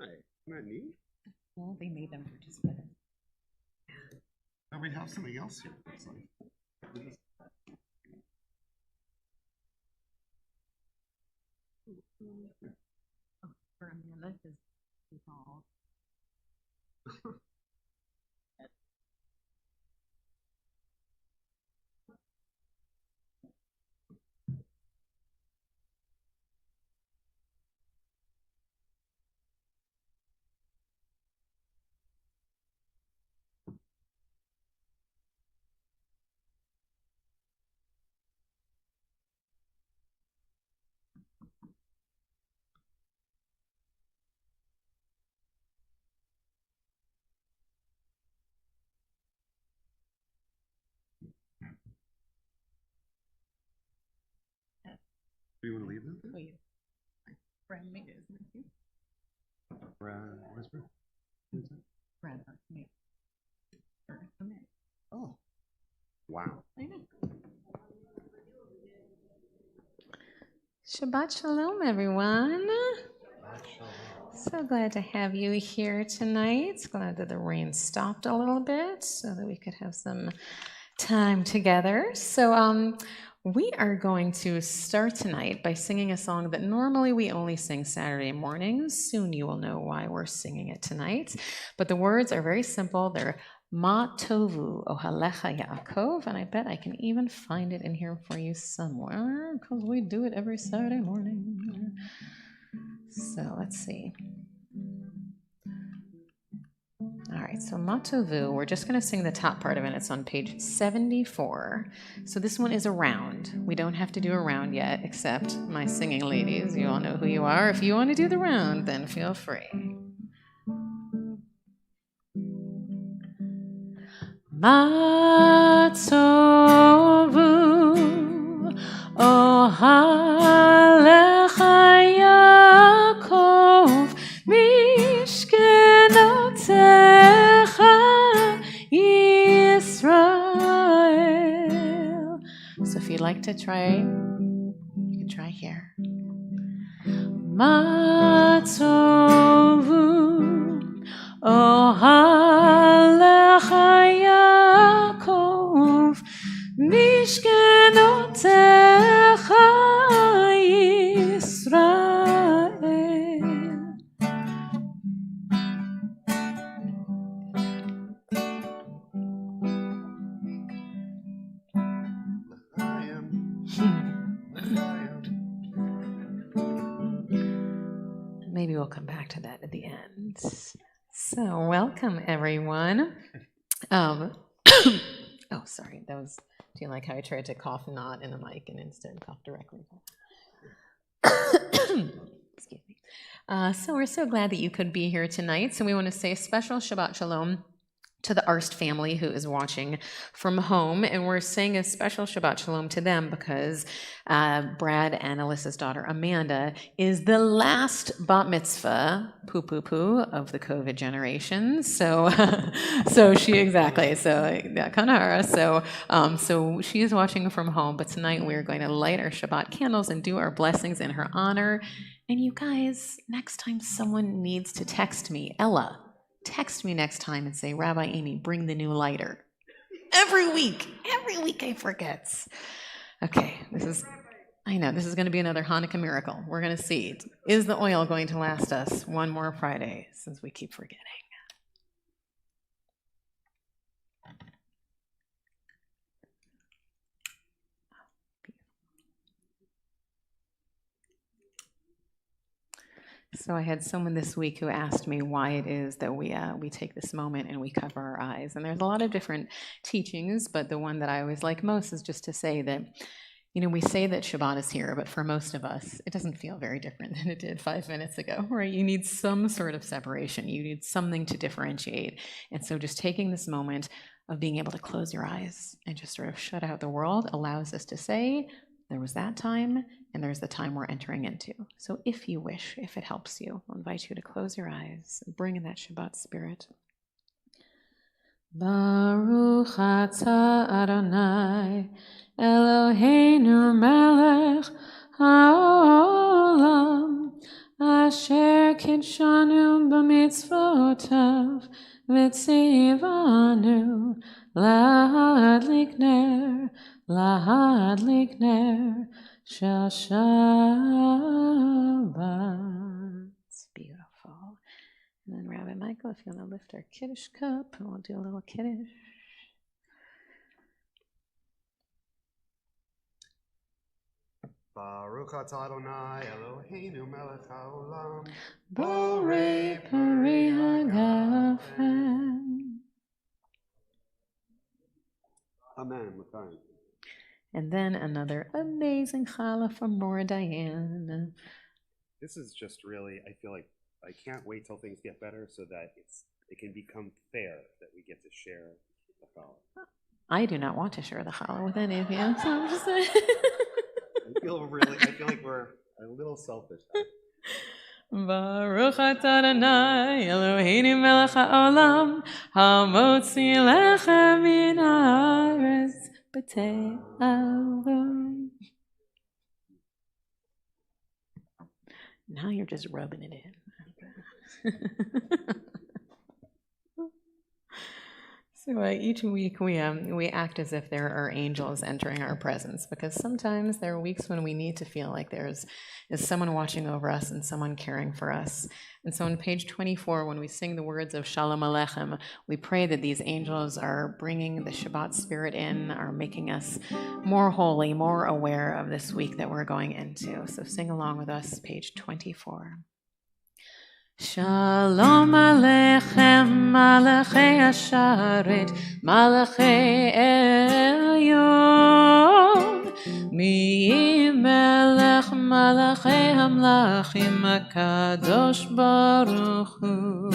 Hi, isn't that neat? Well, they made them for just better. Oh, we have something else here. It's like, For Amanda, because she's all. do you want to leave them? Oh, you. Brad made it, isn't it? Where's Brad? Brad made it. Oh, wow. I know. Shabbat Shalom, everyone. So glad to have you here tonight. Glad that the rain stopped a little bit so that we could have some time together. So we are going to start tonight by singing a song that normally we only sing Saturday mornings. Soon you will know why we're singing it tonight. But the words are very simple. They're Ma Tovu Ohalecha Yaakov, and I bet I can even find it in here for you somewhere because we do it every Saturday morning. So let's see. All right, so Ma Tovu, we're just going to sing the top part of it. It's on page 74. So this one is a round. We don't have to do a round yet, except my singing ladies. You all know who you are. If you want to do the round, then feel free. Ma Tovu Ohalecha Yaakov Mishkenotecha Yisrael. So if you'd like to try, you can try here. Ma Tovu Ohalecha Yaakov Mishkenotecha Yisrael. Maybe we'll come back to that at the end. So, welcome everyone. Oh, sorry. That was. Do you like how I tried to cough not in the mic and instead cough directly? Excuse me. So we're so glad that you could be here tonight. So we want to say a special Shabbat Shalom to the Arst family who is watching from home. And we're saying a special Shabbat Shalom to them because Brad and Alyssa's daughter, Amanda, is the last bat mitzvah, poo-poo-poo, of the COVID generation. So she, exactly, so Kanahara. So she is watching from home, but tonight we're going to light our Shabbat candles and do our blessings in her honor. And you guys, next time someone needs to text me, Ella, text me next time and say, Rabbi Amy, bring the new lighter. Every week I forget. Okay, I know, this is going to be another Hanukkah miracle. We're going to see. Is the oil going to last us one more Friday since we keep forgetting? So I had someone this week who asked me why it is that we take this moment and we cover our eyes. And there's a lot of different teachings, but the one that I always like most is just to say that, you know, we say that Shabbat is here, but for most of us, it doesn't feel very different than it did 5 minutes ago, right? You need some sort of separation. You need something to differentiate. And so just taking this moment of being able to close your eyes and just sort of shut out the world allows us to say, there was that time, and there's the time we're entering into. So if you wish, if it helps you, I'll invite you to close your eyes and bring in that Shabbat spirit. Baruch atah Adonai Eloheinu melech haolam Asher kitshanu b'mitzvotav v'tzivanu lahadlik ner shel Shabbat. Beautiful. And then Rabbi Michael, if you want to lift our Kiddush cup, and we'll do a little Kiddush. Baruch atah Adonai Eloheinu melech haolam. Borei peri hagafen. Amen. L'chaim. And then another amazing challah from Mora Diane. This is just really, I feel like I can't wait till things get better so that it can become fair that we get to share the challah. I do not want to share the challah with any of you, so I'm just saying. I feel like we're a little selfish. Baruch atah Adonai Eloheinu melech haolam hamotzi lechem min haaretz b'te'avon. Now you're just rubbing it in. So each week we act as if there are angels entering our presence, because sometimes there are weeks when we need to feel like is someone watching over us and someone caring for us. And so on page 24, when we sing the words of Shalom Aleichem, we pray that these angels are bringing the Shabbat spirit in, are making us more holy, more aware of this week that we're going into. So sing along with us, page 24. Shalom Aleichem, Malachei Asharet, Malachei Elyon, Mi Melech Malachei Hamlachim, HaKadosh Baruch Hu.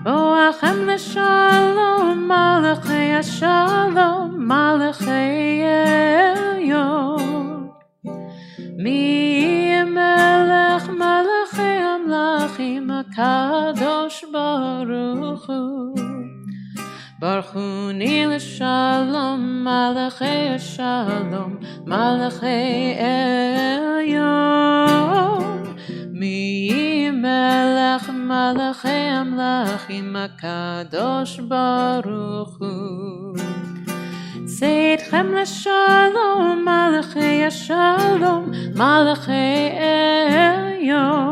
Boachem L'Shalom, Malachei Ashalom, Malachei Elyon, Mi Melech Malachei Hamlachim, HaKadosh Baruch Hu. Baruch Hu Ni L'Shalom, Malachei Shalom, Malachei Elyon, Mi Melech Malachei Hamlachim, HaKadosh Baruch Hu. Seitchem L'Shalom, Malachei Shalom, Malachei Elyon,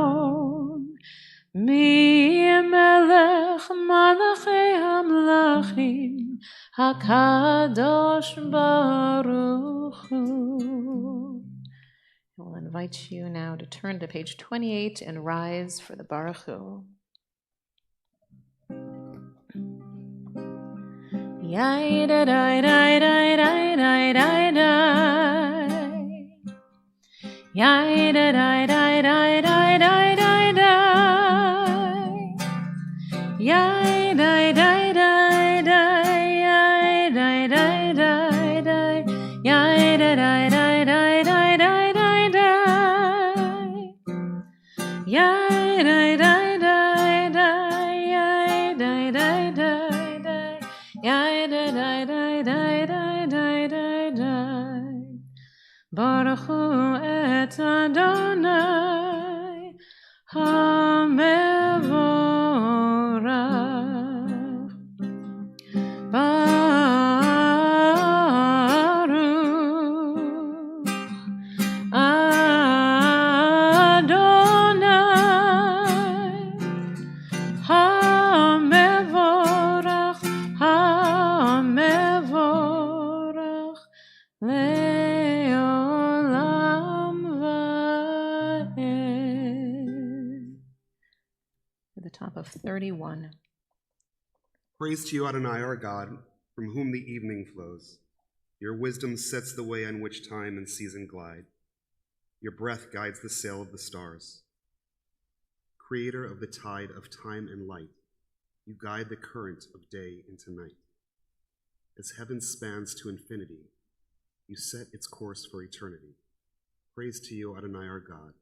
Mi Melech Malachei Hamlachim, HaKadosh Baruch Hu. I will invite you now to turn to page 28 and rise for the Baruch Hu. Yai da da da da da da da da. Yai da da da da da da da da. Yai da da da da. Yai da da da da. Yai da da da da da da da da. Yai da da da da. Yai da da da da. Yai da da da da da da da da. Baruch Hu et Adonai HaMevorach. Baruch Adonai HaMevorach, HaMevorach Le'olam va'ed. At the top of 31. Praise to you, Adonai, our God, from whom the evening flows. Your wisdom sets the way on which time and season glide. Your breath guides the sail of the stars. Creator of the tide of time and light, you guide the current of day into night. As heaven spans to infinity, you set its course for eternity. Praise to you, Adonai, our God,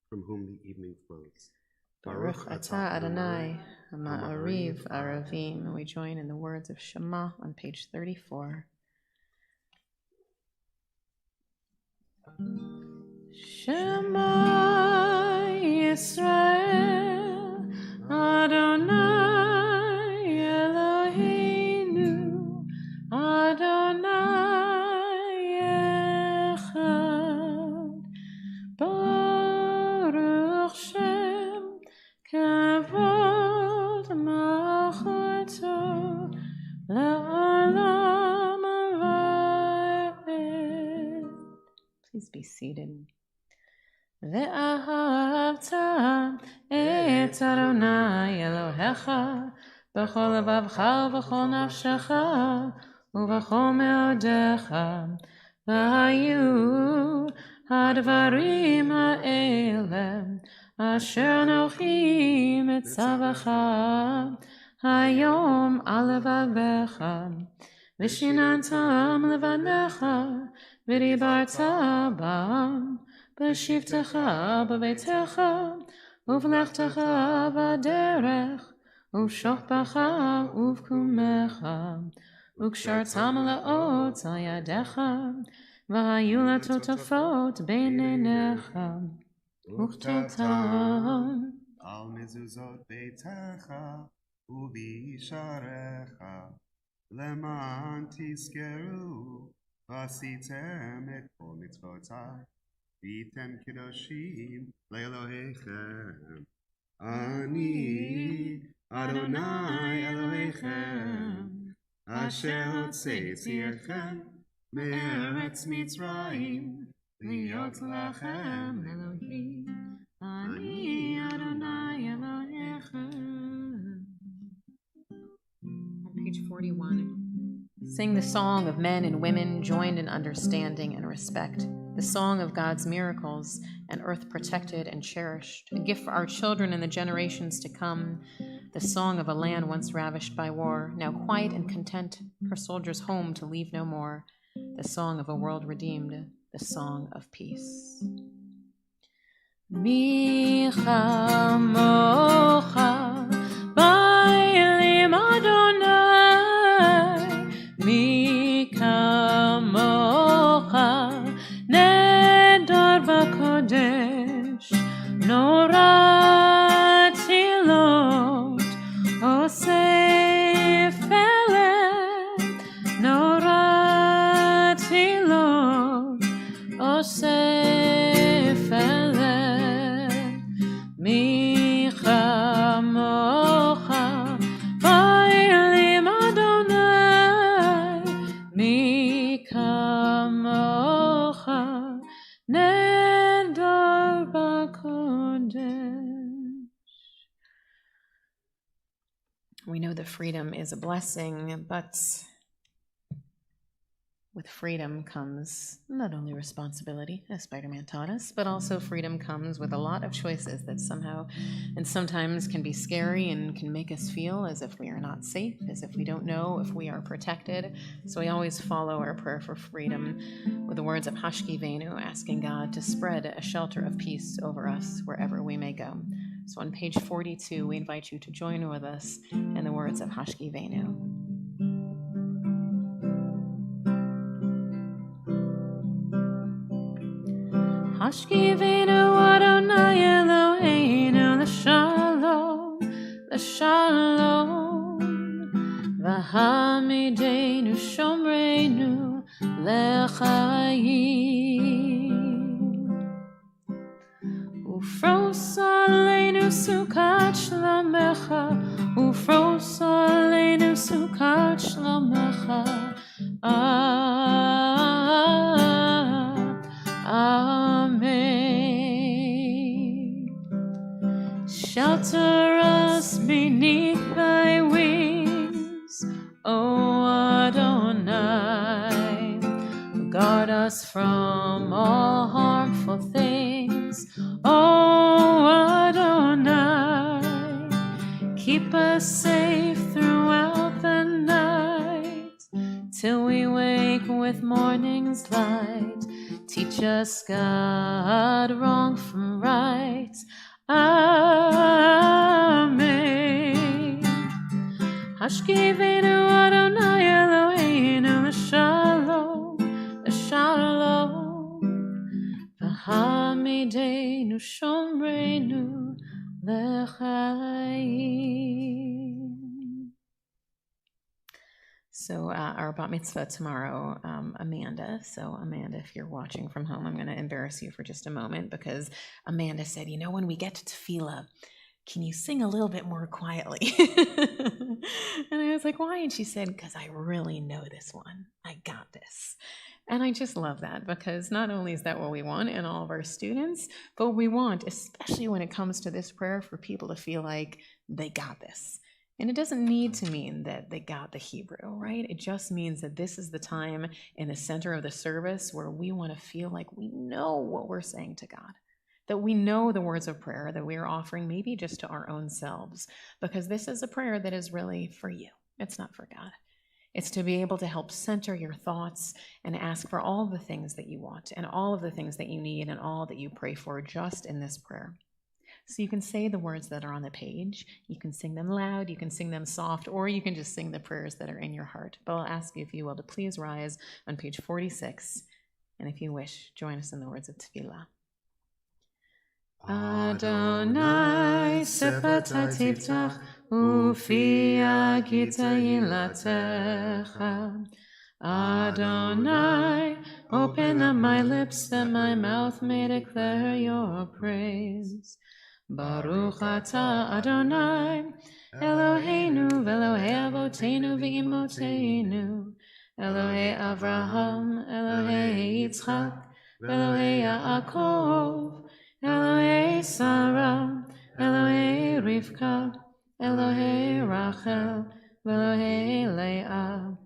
from whom the evening flows. Baruch atah Adonai, Ma'ariv Aravim. We join in the words of Shema on page 34. Shema Israel, Adonai Eloheinu, Adonai Echad. Baruch Shem, Kavod Malchuto, Le'olam Va'ed. Please be seated. Ve'ahavta et Adonai Elohecha b'chol levavcha v'chol nafshecha u'v'chol me'odecha v'hayu hadvarim ha'ele asher anochi mitzavecha hayom al levavecha v'shinantam levanecha v'dibarta bam B'shivtecha b'beitecha, uv'lechtecha b'derech, uv'shokbecha uv'kumecha, u'kshartam la'ot al yadecha, v'hayu latotafot b'neinecha, u'chtotam. Al mezuzot beitecha u'b'yisharecha, leman tizkeru, v'asitem et kol mitzvotai. V'yitem kedoshim le'Elohechem. Ani Adonai Elohechem, asher hotzetziechem me'eretz Mitzrayim, liot lachem Elohim. Ani Adonai Elohechem. On page 41. Sing the song of men and women joined in understanding and respect. The song of God's miracles, an earth protected and cherished, a gift for our children and the generations to come. The song of a land once ravished by war, now quiet and content, her soldiers home to leave no more. The song of a world redeemed, the song of peace. Mi chamocha ba'elim Adonai, mi kamocha Nedar v'kodesh, Norat Hilot, Osef Elem, Norat Hilot, Osef Elem, Mi chamocha ba'elim Adonai, Mi kamocha Nedar b'kodesh. We know that freedom is a blessing, but with freedom comes not only responsibility, as Spider-Man taught us, but also freedom comes with a lot of choices that somehow and sometimes can be scary and can make us feel as if we are not safe, as if we don't know if we are protected. So we always follow our prayer for freedom with the words of Hashkivenu, asking God to spread a shelter of peace over us wherever we may go. So on page 42, we invite you to join with us in the words of Hashkivenu. Hashkivenu Adonai Eloheinu l'shalom, l'shalom, v'hamidenu shomreinu l'chayim. Ufros aleinu sukat shlomecha, ufros aleinu sukat shlomecha. Amen. Shelter us beneath thy wings, O Adonai. Guard us from all harmful things, O Adonai. Keep us safe throughout the night, till we wake with morning's light. Teach us, God, wrong from right. Amen. Hashkivenu Adonai Eloheinu l'shalom, l'shalom, v'hamidenu shomreinu Chaim. So our bat mitzvah tomorrow, Amanda. So Amanda, if you're watching from home, I'm going to embarrass you for just a moment because Amanda said, you know, when we get to tefillah, can you sing a little bit more quietly? And I was like, why? And she said, because I really know this one. I got this. And I just love that because not only is that what we want in all of our students, but we want, especially when it comes to this prayer, for people to feel like they got this. And it doesn't need to mean that they got the Hebrew, right? It just means that this is the time in the center of the service where we want to feel like we know what we're saying to God, that we know the words of prayer that we are offering maybe just to our own selves, because this is a prayer that is really for you. It's not for God. It's to be able to help center your thoughts and ask for all the things that you want and all of the things that you need and all that you pray for just in this prayer. So you can say the words that are on the page. You can sing them loud, you can sing them soft, or you can just sing the prayers that are in your heart. But I'll ask you, if you will, to please rise on page 46, and if you wish, join us in the words of Tefillah. Adonai sefatai tiftach ufi agita yilatecha. Adonai, open up my lips that my mouth may declare your praise. Baruch atah Adonai, Eloheinu v'Elohei avoteinu v'imoteinu, Elohei Avraham, Elohei Yitzchak, Elohei Yaakov, Elohei Sarah, Elohei Rivka, Elohei Rachel, Elohei Leah,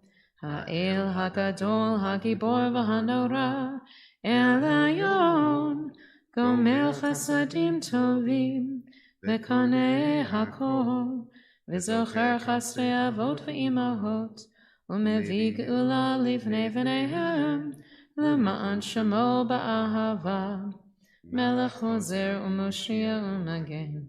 Ha'el HaGadol HaGibor v'Hanora, El Elyon, Gomer Chasadim Tovim, V'Konei Hakol, V'Zocher Chasrei Avot v'Imahot, U'Mevi Geula Livnei V'neihem, L'ma'an Shemo Ba'ahava, Melech Hozer U'Moshia U'Magen,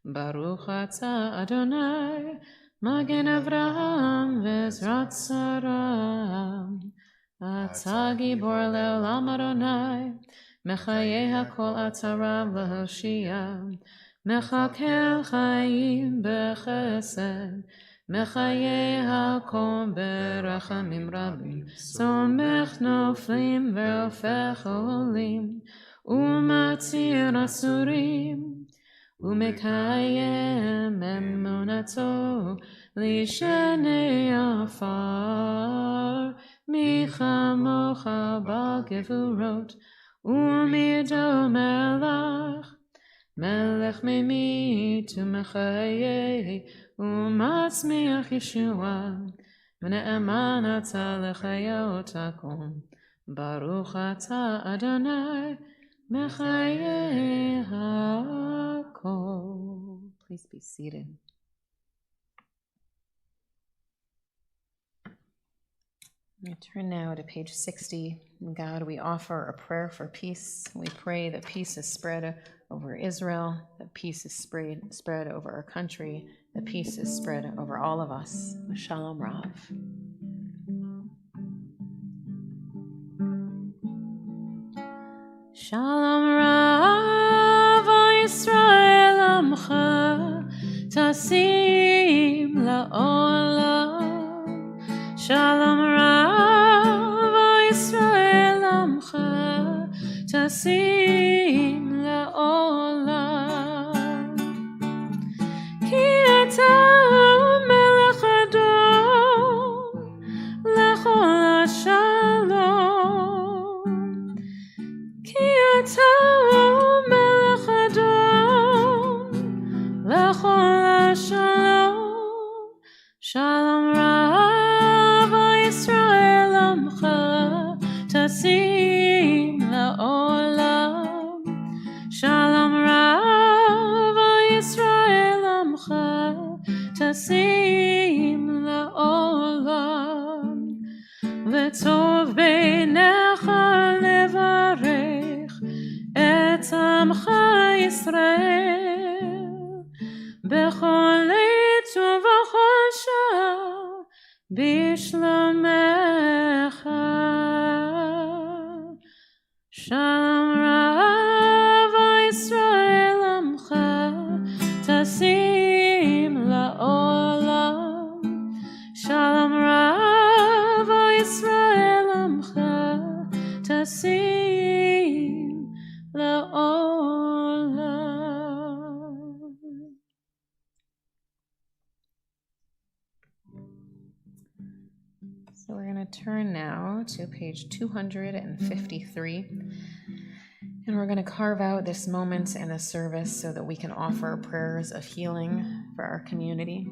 Baruch Atah Adonai, Magen Avraham V'Ezrat Sarah, Atah Gibor Le'olam Adonai, Mechayeh HaKol Atarav L'Hoshia, Mechakel Chaim B'Chesed, Mechayeh HaKol B'Rachamim Rabim, Somech Noflim V'Ofech Olim, U'Matzir Asurim, U'Mekayem Emunato L'Shenei Afar, Michamocha B'Gevurot, U'Mido Melech, Melech Memit U'Mechayeh, U'Matzmiach Yeshua, V'Ne'eman Atah L'Chayot HaKol, Baruch Atah Adonai, Mechayeh HaKol. Please be seated. We turn now to page 60. God, we offer a prayer for peace. We pray that peace is spread over Israel, that peace is spread over our country, that peace is spread over all of us. Shalom Rav. Shalom Rav, O Yisrael Amcha, Tasim La'olam. Shalom Rav, O Yisrael Amcha, Tasim La'olam. Ki Ata Melech Adon, Lechol HaShalom. Ki Ata Melech Adon, Lechol HaShalom. Shalom Rav, O Yisrael Amcha, Tasim La'olam. Shalom Rav, O Yisrael Amcha, Tasim La'olam. V'tov beinecha levarech et amcha Yisrael bechol עת ובכל שעה bishlomecha. Shalom Rav, O Yisrael Amcha, Tasim So we're going to turn now to page 253. And we're going to carve out this moment in the service so that we can offer prayers of healing for our community.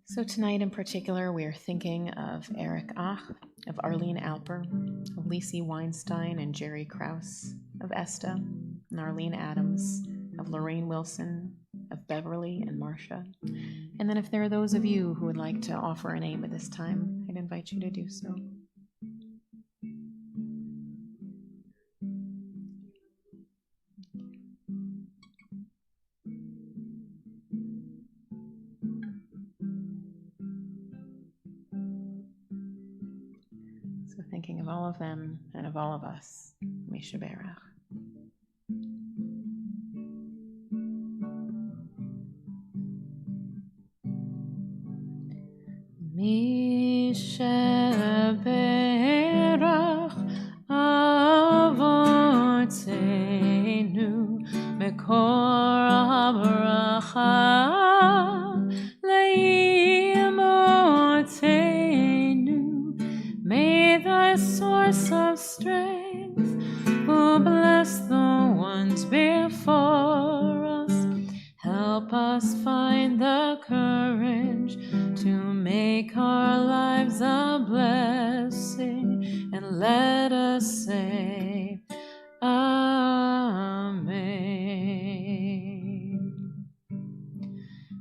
So tonight in particular, we are thinking of Eric Ach, of Arlene Alper, of Lisi Weinstein and Jerry Krause, of Esta and Arlene Adams, of Lorraine Wilson, of Beverly and Marcia. And then if there are those of you who would like to offer a name at this time, I'd invite you to do so. So thinking of all of them and of all of us, Mishaberach. Mishaberach Avotenu Mekor HaBracha Leimotenu. May thy source of strength, who bless the ones before us, help us find the courage to make our lives a blessing, and let us say, Amen.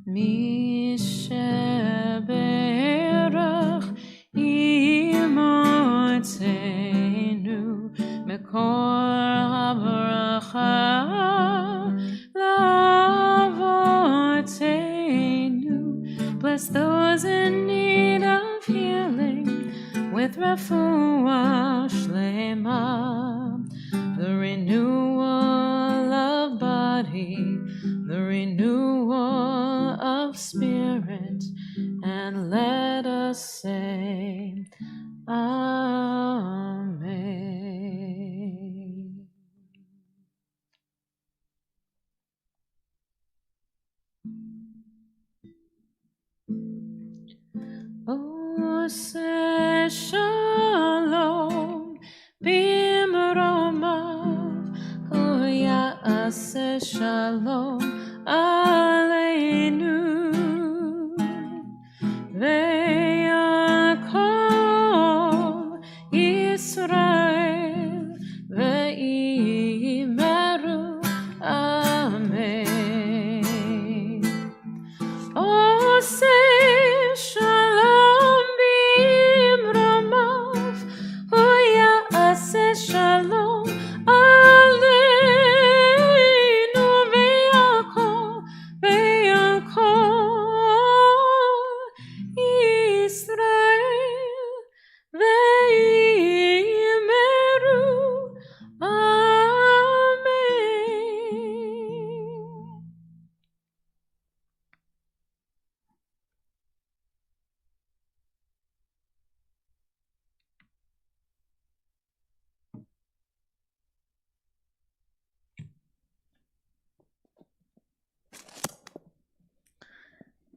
Mishaberach Imotenu Mekor HaBracha Lavotenu. Bless those in need of healing with refuah shlema, the renewal of body, the renewal of spirit, and let us say, Amen. Ose shalom bimromav, hu ya'aseh shalom aleinu, ve'yakom Yisrael ve'imeru amen. Ose shalom bimromav, hu ya'aseh shalom aleinu, ve'yakom Yisrael ve'imeru amen.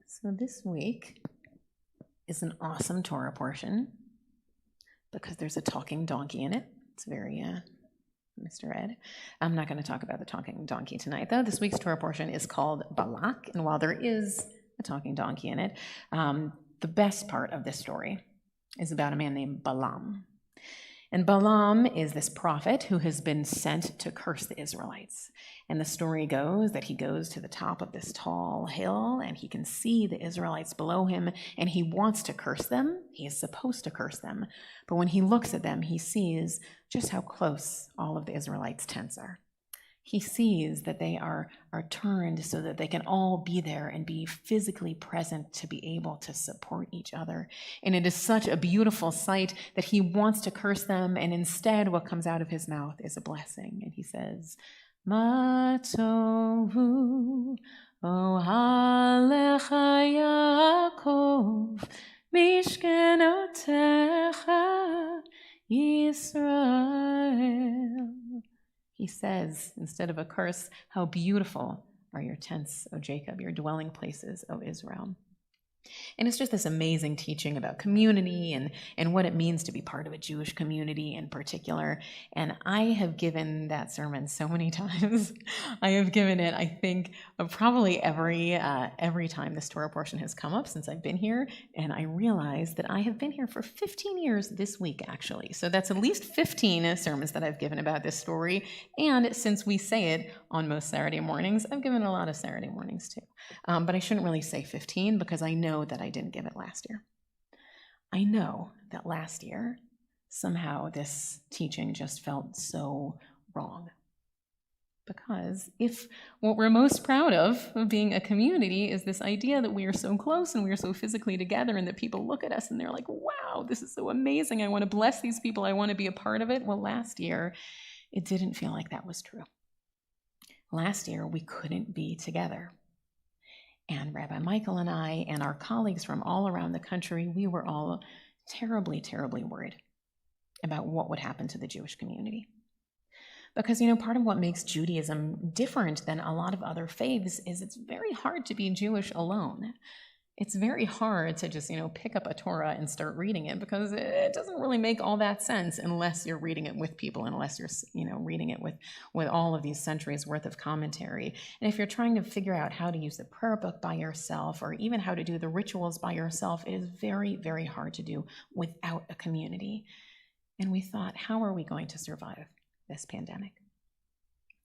So this week is an awesome Torah portion because there's a talking donkey in it. It's very Mr. Ed. I'm not going to talk about the talking donkey tonight, though. This week's Torah portion is called Balak, and while there is a talking donkey in it, the best part of this story is about a man named Balaam. And Balaam is this prophet who has been sent to curse the Israelites. And the story goes that he goes to the top of this tall hill and he can see the Israelites below him and he wants to curse them. He is supposed to curse them. But when he looks at them, he sees just how close all of the Israelites' tents are. He sees that they are turned so that they can all be there and be physically present to be able to support each other. And it is such a beautiful sight that he wants to curse them, and instead what comes out of his mouth is a blessing. And he says, Ma tovu ohalecha Yaakov mishkenotecha Yisrael. He says, instead of a curse, how beautiful are your tents, O Jacob, your dwelling places, O Israel. And it's just this amazing teaching about community and what it means to be part of a Jewish community in particular. And I have given that sermon so many times. I have given it, I think, probably every time this Torah portion has come up since I've been here. And I realize that I have been here for 15 years this week, actually. So that's at least 15 sermons that I've given about this story. And since we say it on most Saturday mornings, I've given a lot of Saturday mornings too. But I shouldn't really say 15 because I know that I didn't give it last year. I know that last year, somehow this teaching just felt so wrong. Because if what we're most proud of being a community is this idea that we are so close and we are so physically together and that people look at us and they're like, wow, this is so amazing. I want to bless these people. I want to be a part of it. Well, last year, it didn't feel like that was true. Last year, we couldn't be together. And Rabbi Michael and I and our colleagues from all around the country, we were all terribly, terribly worried about what would happen to the Jewish community. Because, part of what makes Judaism different than a lot of other faiths is it's very hard to be Jewish alone. It's very hard to just, pick up a Torah and start reading it because it doesn't really make all that sense unless you're reading it with people, unless you're, reading it with all of these centuries worth of commentary. And if you're trying to figure out how to use the prayer book by yourself or even how to do the rituals by yourself, it is very, very hard to do without a community. And we thought, how are we going to survive this pandemic?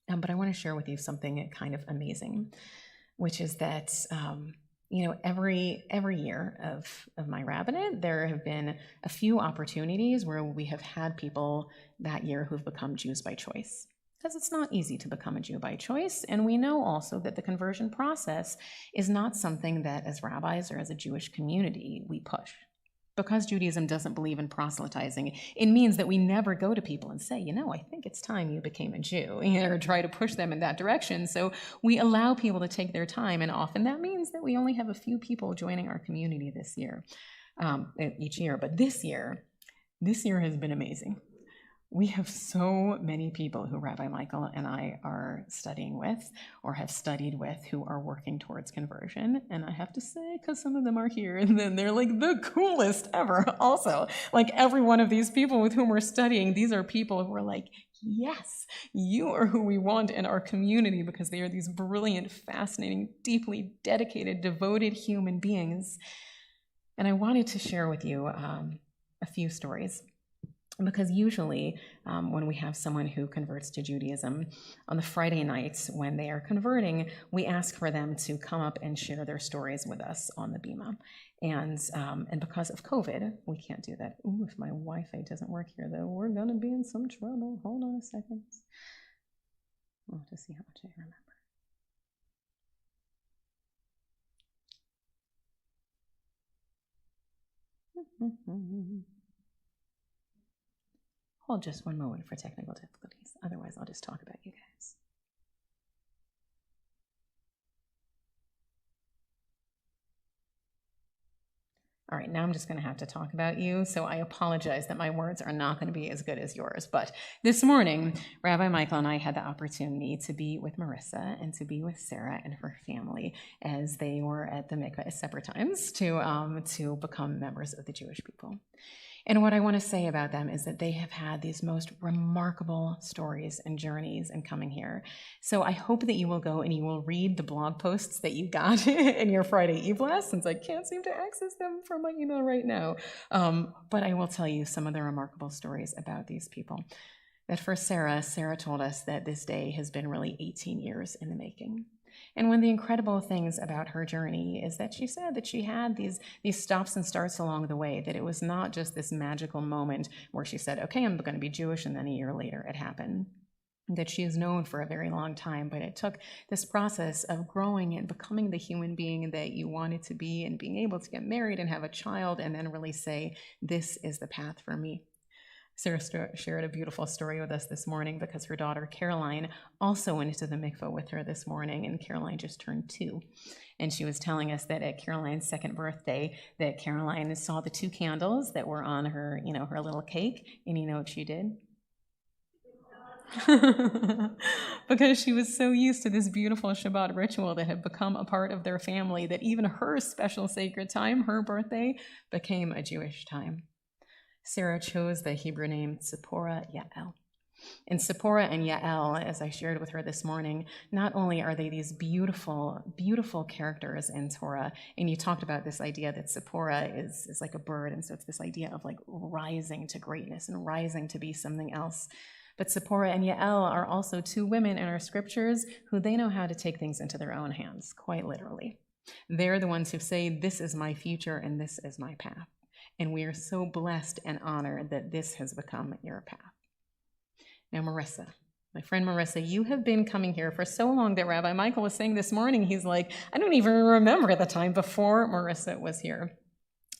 But I want to share with you something kind of amazing, which is that every year of my rabbinate, there have been a few opportunities where we have had people that year who've become Jews by choice. Because it's not easy to become a Jew by choice, and we know also that the conversion process is not something that as rabbis or as a Jewish community we push. Because Judaism doesn't believe in proselytizing, it means that we never go to people and say, I think it's time you became a Jew, or try to push them in that direction. So we allow people to take their time, and often that means that we only have a few people joining our community this year, each year. But this year has been amazing. We have so many people who Rabbi Michael and I are studying with or have studied with who are working towards conversion. And I have to say, because some of them are here, and then they're like the coolest ever also. Like every one of these people with whom we're studying, these are people who are like, yes, you are who we want in our community because they are these brilliant, fascinating, deeply dedicated, devoted human beings. And I wanted to share with you a few stories. Because usually when we have someone who converts to Judaism, on the Friday nights when they are converting, we ask for them to come up and share their stories with us on the Bima. And because of COVID, we can't do that. Ooh, if my Wi-Fi doesn't work here, though, we're going to be in some trouble. Hold on a second. I'll have to see how much I remember. Hold just one moment for technical difficulties. Otherwise, I'll just talk about you guys. All right, now I'm just going to have to talk about you, so I apologize that my words are not going to be as good as yours. But this morning, Rabbi Michael and I had the opportunity to be with Marissa and to be with Sarah and her family as they were at the mikveh at separate times to become members of the Jewish people. And what I want to say about them is that they have had these most remarkable stories and journeys in coming here. So I hope that you will go and you will read the blog posts that you got in your Friday e-blast, since I can't seem to access them from my email right now. But I will tell you some of the remarkable stories about these people. That for Sarah told us that this day has been really 18 years in the making. And one of the incredible things about her journey is that she said that she had these stops and starts along the way, that it was not just this magical moment where she said, okay, I'm going to be Jewish, and then a year later it happened. That she has known for a very long time, but it took this process of growing and becoming the human being that you wanted to be and being able to get married and have a child and then really say, this is the path for me. Sarah shared a beautiful story with us this morning because her daughter Caroline also went into the mikveh with her this morning, and Caroline just turned 2. And she was telling us that at Caroline's second birthday, that Caroline saw the 2 candles that were on her, her little cake, and you know what she did? because she was so used to this beautiful Shabbat ritual that had become a part of their family that even her special sacred time, her birthday, became a Jewish time. Sarah chose the Hebrew name Tzipporah Yael. And Tzipporah and Yael, as I shared with her this morning, not only are they these beautiful, beautiful characters in Torah, and you talked about this idea that Tzipporah is like a bird, and so it's this idea of like rising to greatness and rising to be something else. But Tzipporah and Yael are also two women in our scriptures who they know how to take things into their own hands, quite literally. They're the ones who say, this is my future and this is my path. And we are so blessed and honored that this has become your path. Now, Marissa, my friend Marissa, you have been coming here for so long that Rabbi Michael was saying this morning, he's like, I don't even remember the time before Marissa was here.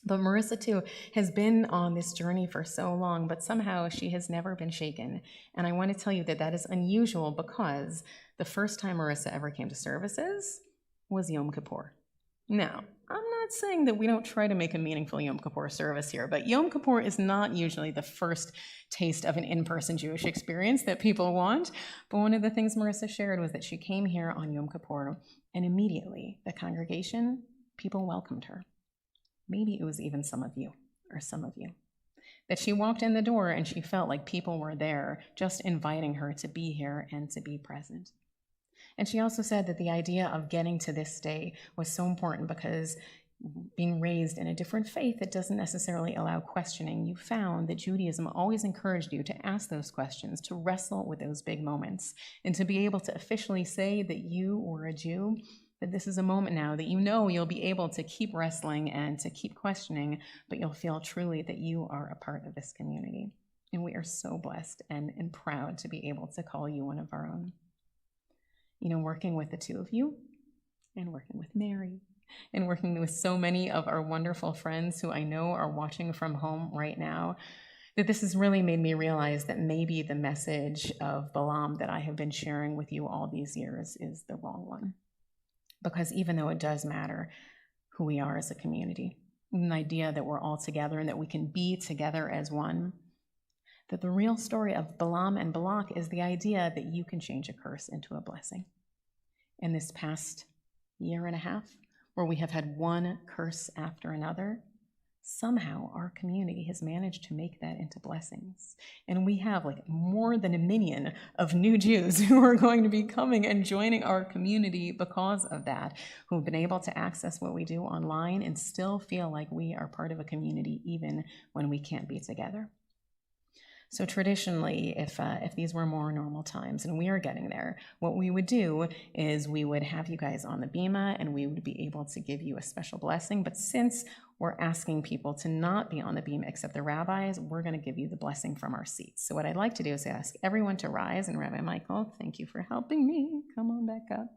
But Marissa, too, has been on this journey for so long, but somehow she has never been shaken. And I want to tell you that that is unusual because the first time Marissa ever came to services was Yom Kippur. Now, I'm not saying that we don't try to make a meaningful Yom Kippur service here, but Yom Kippur is not usually the first taste of an in-person Jewish experience that people want. But one of the things Marissa shared was that she came here on Yom Kippur, and immediately the congregation, people welcomed her. Maybe it was even some of you. That she walked in the door and she felt like people were there, just inviting her to be here and to be present. And she also said that the idea of getting to this day was so important because being raised in a different faith that doesn't necessarily allow questioning, you found that Judaism always encouraged you to ask those questions, to wrestle with those big moments, and to be able to officially say that you were a Jew, that this is a moment now that you know you'll be able to keep wrestling and to keep questioning, but you'll feel truly that you are a part of this community. And we are so blessed and proud to be able to call you one of our own. You know, working with the two of you, and working with Mary, and working with so many of our wonderful friends who I know are watching from home right now, that this has really made me realize that maybe the message of Balaam that I have been sharing with you all these years is the wrong one. Because even though it does matter who we are as a community, an idea that we're all together and that we can be together as one, that the real story of Balaam and Balak is the idea that you can change a curse into a blessing. In this past year and a half, where we have had one curse after another, somehow our community has managed to make that into blessings. And we have like more than 1 million of new Jews who are going to be coming and joining our community because of that, who have been able to access what we do online and still feel like we are part of a community even when we can't be together. So traditionally, if these were more normal times, and we are getting there, what we would do is we would have you guys on the bima and we would be able to give you a special blessing. But since we're asking people to not be on the bima except the rabbis, we're going to give you the blessing from our seats. So what I'd like to do is ask everyone to rise. And Rabbi Michael, thank you for helping me. Come on back up.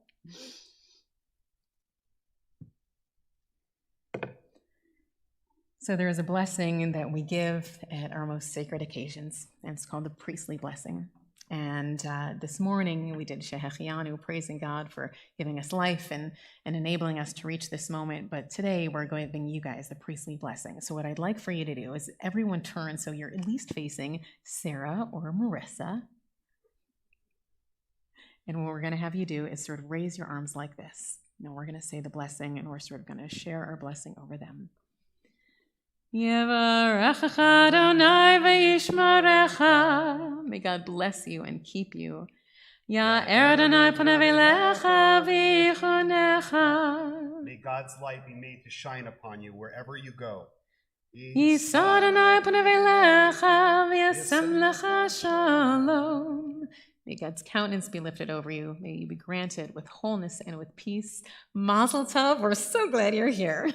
So there is a blessing that we give at our most sacred occasions, and it's called the priestly blessing. And this morning we did Shehechianu, praising God for giving us life and enabling us to reach this moment. But today we're giving you guys the priestly blessing. So what I'd like for you to do is everyone turn so you're at least facing Sarah or Marissa. And what we're going to have you do is sort of raise your arms like this. Now we're going to say the blessing, and we're sort of going to share our blessing over them. Yevarechecha Adonai v'yishmerecha. May God bless you and keep you. Ya'er Adonai panav elecha v'yichunecha. May God's light be made to shine upon you wherever you go. Yisa Adonai panav elecha v'yasem lecha shalom. May God's countenance be lifted over you. May you be granted with wholeness and with peace. Mazel tov. We're so glad you're here.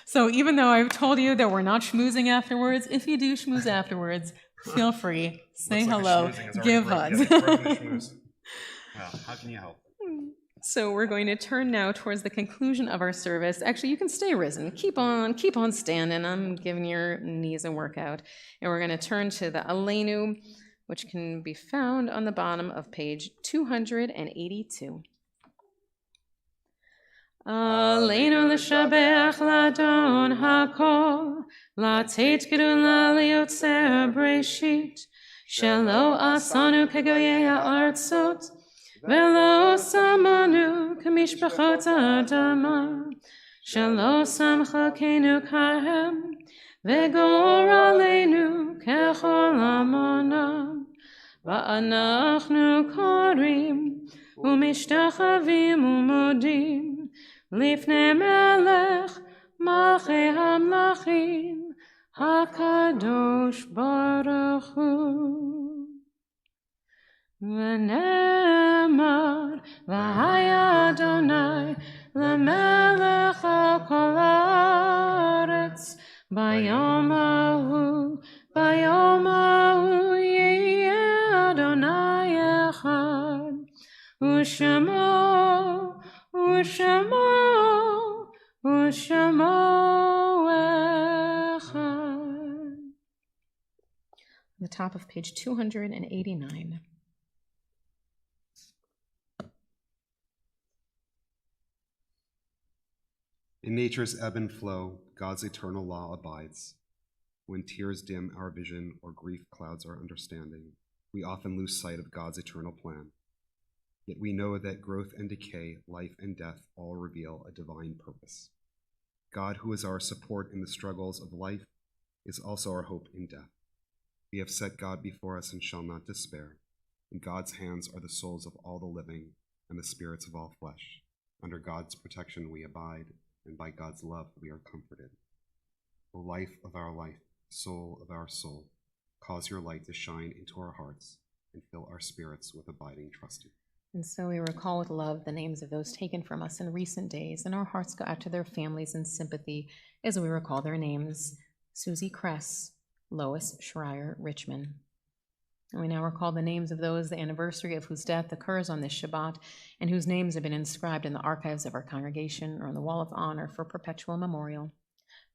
So even though I've told you that we're not schmoozing afterwards, if you do schmooze afterwards, feel free, say hello, give hugs. How can you help? So we're going to turn now towards the conclusion of our service. Actually, you can stay risen. Keep on standing. I'm giving your knees a workout. And we're going to turn to the Aleinu, which can be found on the bottom of page 282. Aleinu l'shabech l'adon hakol, l'ateit gedula liotzer breshit, shelo asanu kegoyei ha'artzot, ולא שמענו כמשפחות האדמה, שלא שם חלקנו כהם, וגורלנו ככל עמונם. ואנחנו קוראים ומשתחווים ומודים לפני מלך מלכי המלכים הקדוש ברוך הוא. ונאמר והיה אדוני למלך על כל הארץ ביום ההוא יהיה אדוני אחד ושמו אחד. The top of page 289. In nature's ebb and flow, God's eternal law abides. When tears dim our vision or grief clouds our understanding, we often lose sight of God's eternal plan. Yet we know that growth and decay, life and death all reveal a divine purpose. God, who is our support in the struggles of life, is also our hope in death. We have set God before us and shall not despair. In God's hands are the souls of all the living and the spirits of all flesh. Under God's protection we abide, and by God's love we are comforted. O life of our life, soul of our soul, cause your light to shine into our hearts and fill our spirits with abiding trusting. And so we recall with love the names of those taken from us in recent days, and our hearts go out to their families in sympathy as we recall their names: Susie Kress, Lois Schreier Richmond. And we now recall the names of those the anniversary of whose death occurs on this Shabbat, and whose names have been inscribed in the archives of our congregation or on the wall of honor for perpetual memorial: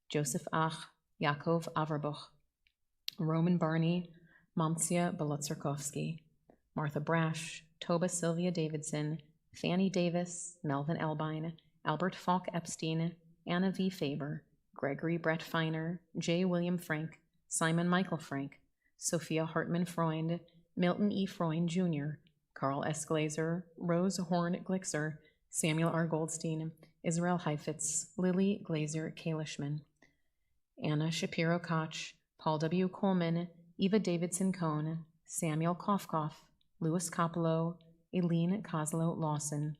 Joseph Ach, Yaakov Averbuch, Roman Barney, Mamtsia Bolotsarkovsky, Martha Brash, Toba Sylvia Davidson, Fanny Davis, Melvin Elbine, Albert Falk Epstein, Anna V. Faber, Gregory Brett Feiner, J. William Frank, Simon Michael Frank, Sophia Hartman Freund, Milton E. Freund Jr., Carl S. Glazer, Rose Horn Glixer, Samuel R. Goldstein, Israel Heifetz, Lily Glazer Kalishman, Anna Shapiro Koch, Paul W. Coleman, Eva Davidson Cohn, Samuel Kofkoff, Louis Coppola, Eileen Coslow Lawson,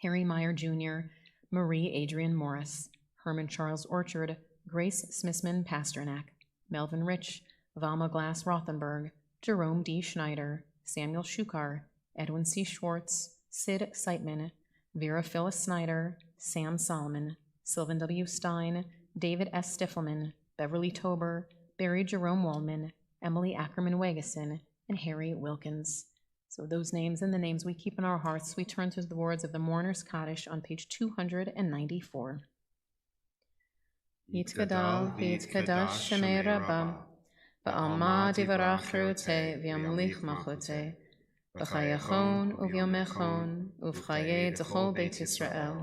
Harry Meyer Jr., Marie Adrian Morris, Herman Charles Orchard, Grace Smithman Pasternak, Melvin Rich, Valma Glass Rothenberg, Jerome D. Schneider, Samuel Shukar, Edwin C. Schwartz, Sid Seitman, Vera Phyllis Snyder, Sam Solomon, Sylvan W. Stein, David S. Stiffelman, Beverly Tober, Barry Jerome Waldman, Emily Ackerman Wegeson, and Harry Wilkins. So those names and the names we keep in our hearts, we turn to the words of the Mourner's Kaddish on page 294. Yitgadal v'yitkadash Shemei Rabbah, ba'alma divarach rutei v'yamlich machotei, b'chayachon uvyomechon uv'chaye d'chol Beit Yisrael,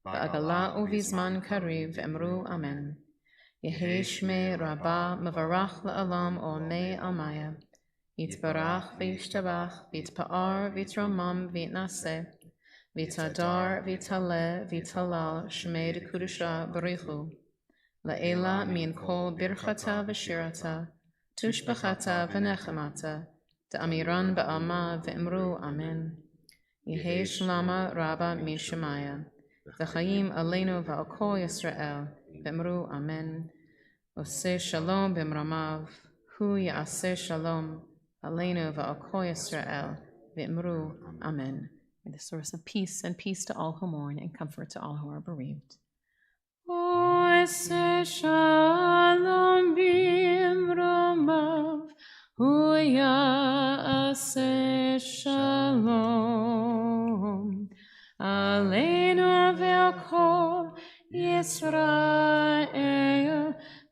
ba'agala uvizman kariv emru amen. Yehi Shmei Rabbah mevarach la'alam olmei almaya, yitbarach v'yishtabach v'yitpa'ar v'yitromam v'yitnaseh, v'yitadar v'yitaleh v'yitalal Shmei d'kudusha b'richu, La'ela min kol birchata v'shirata, tushbachata v'nechemata, ta'amiran ba'alma v'emru amen. Yehi shlama rabba min shemaya, v'chayim aleinu v'al kol Yisrael, v'emru amen. Oseh shalom b'mramav, hu ya'aseh shalom, aleinu v'al kol Yisrael, v'emru amen. May the source of peace, and peace to all who mourn, and comfort to all who are bereaved. Oseh shalom b'mramav, hu ya'aseh shalom, aleinu v'al kol Yisrael,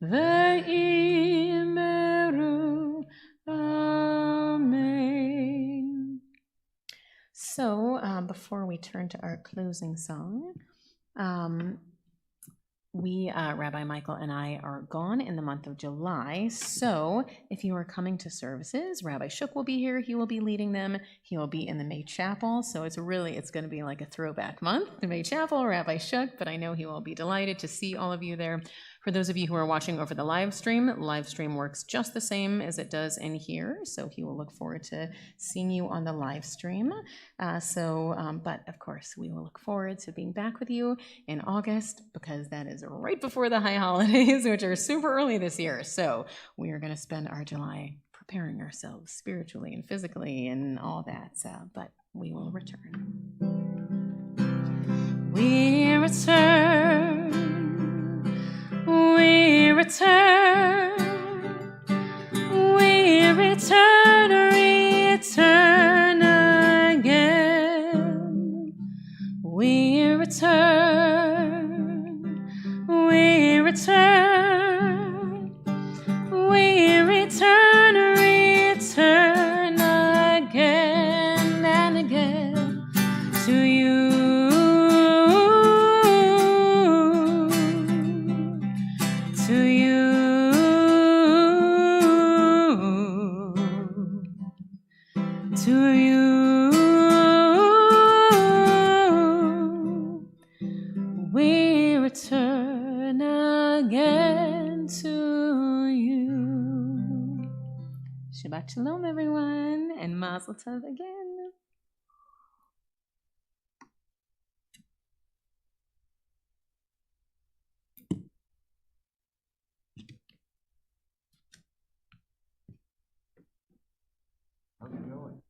ve'immeru amen. So, before we turn to our closing song, we, Rabbi Michael and I, are gone in the month of July. So if you are coming to services, Rabbi Shook will be here. He will be leading them. He will be in the May Chapel. So it's going to be like a throwback month, the May Chapel, Rabbi Shook, but I know he will be delighted to see all of you there. For those of you who are watching over the live stream works just the same as it does in here. So he will look forward to seeing you on the live stream. But of course, we will look forward to being back with you in August, because that is right before the high holidays, which are super early this year. So we are going to spend our July preparing ourselves spiritually and physically and all that. But we will return. We return. We return. We return, return again. We return, we return, we return, return again and again to you, to you, to you. We return again to you. Shabbat Shalom, everyone, and Mazel Tov again. How's it going?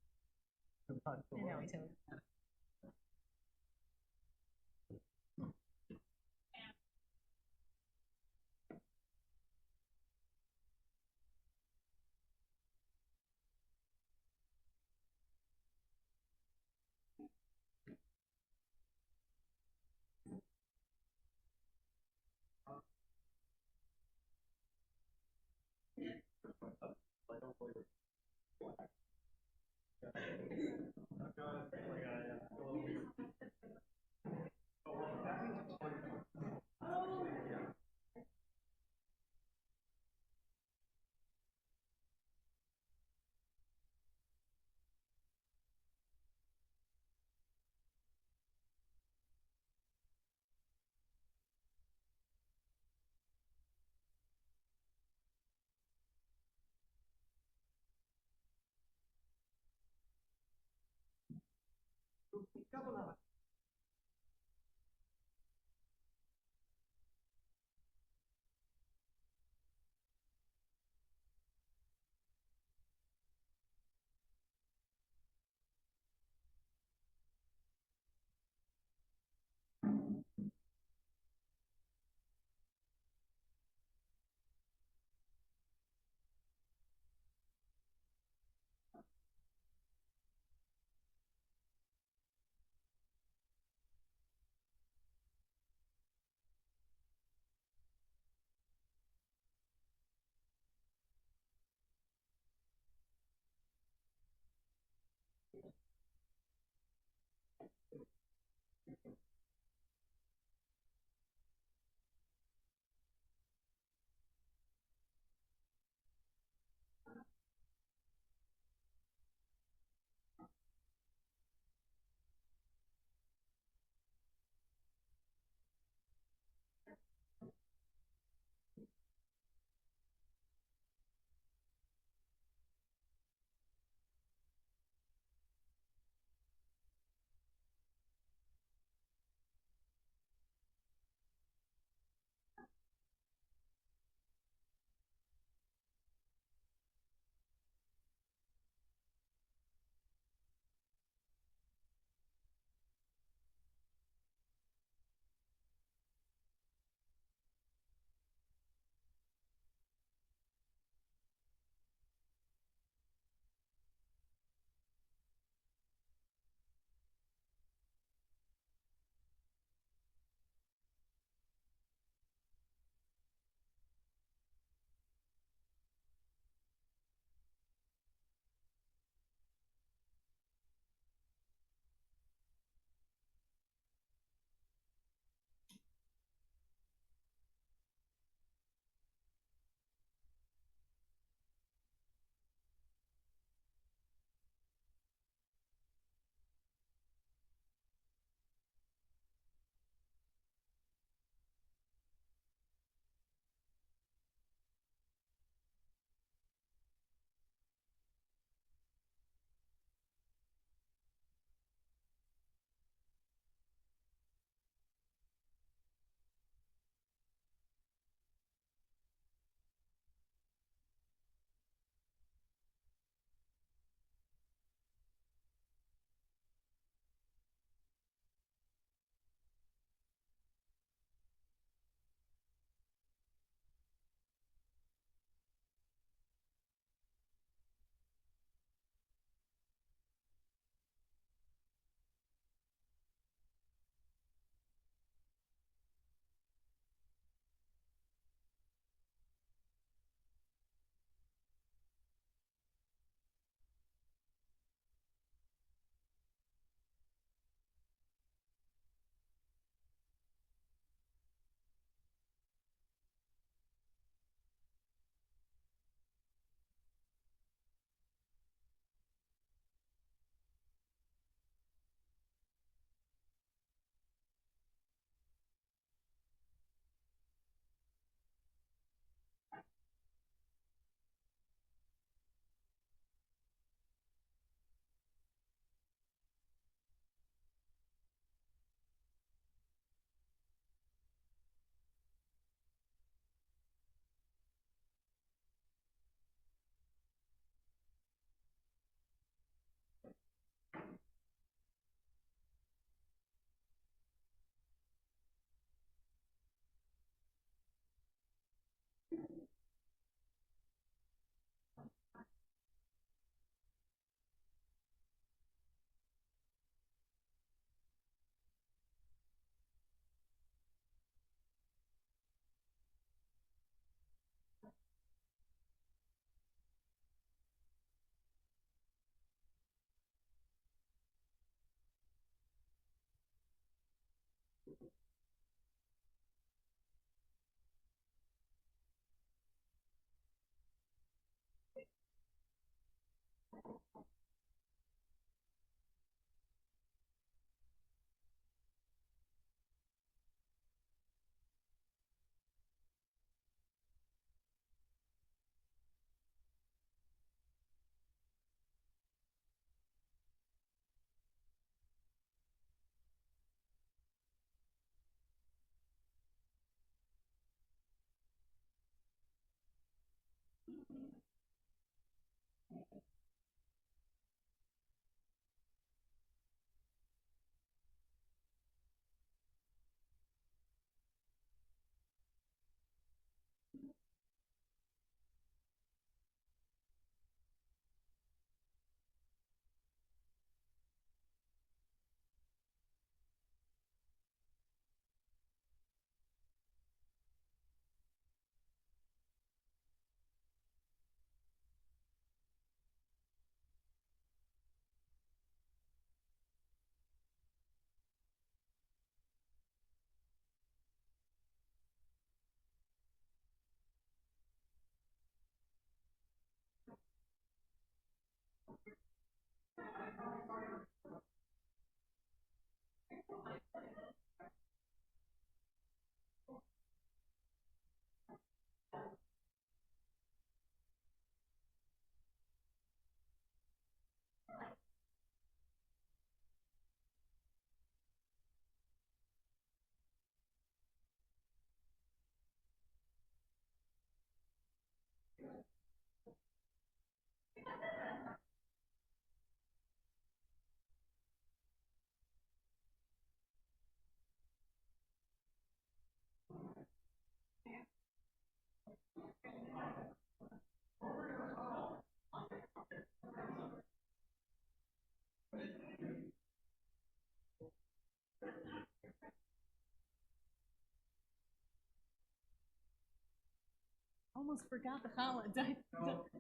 Almost forgot the challah.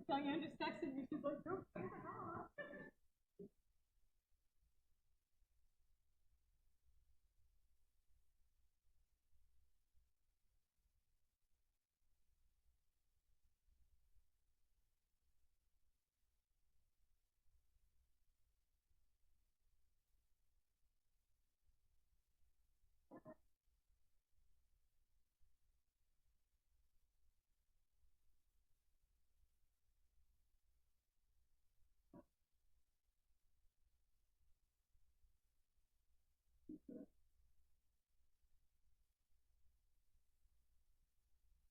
Diane just texted me. She's like, "Don't say the challah."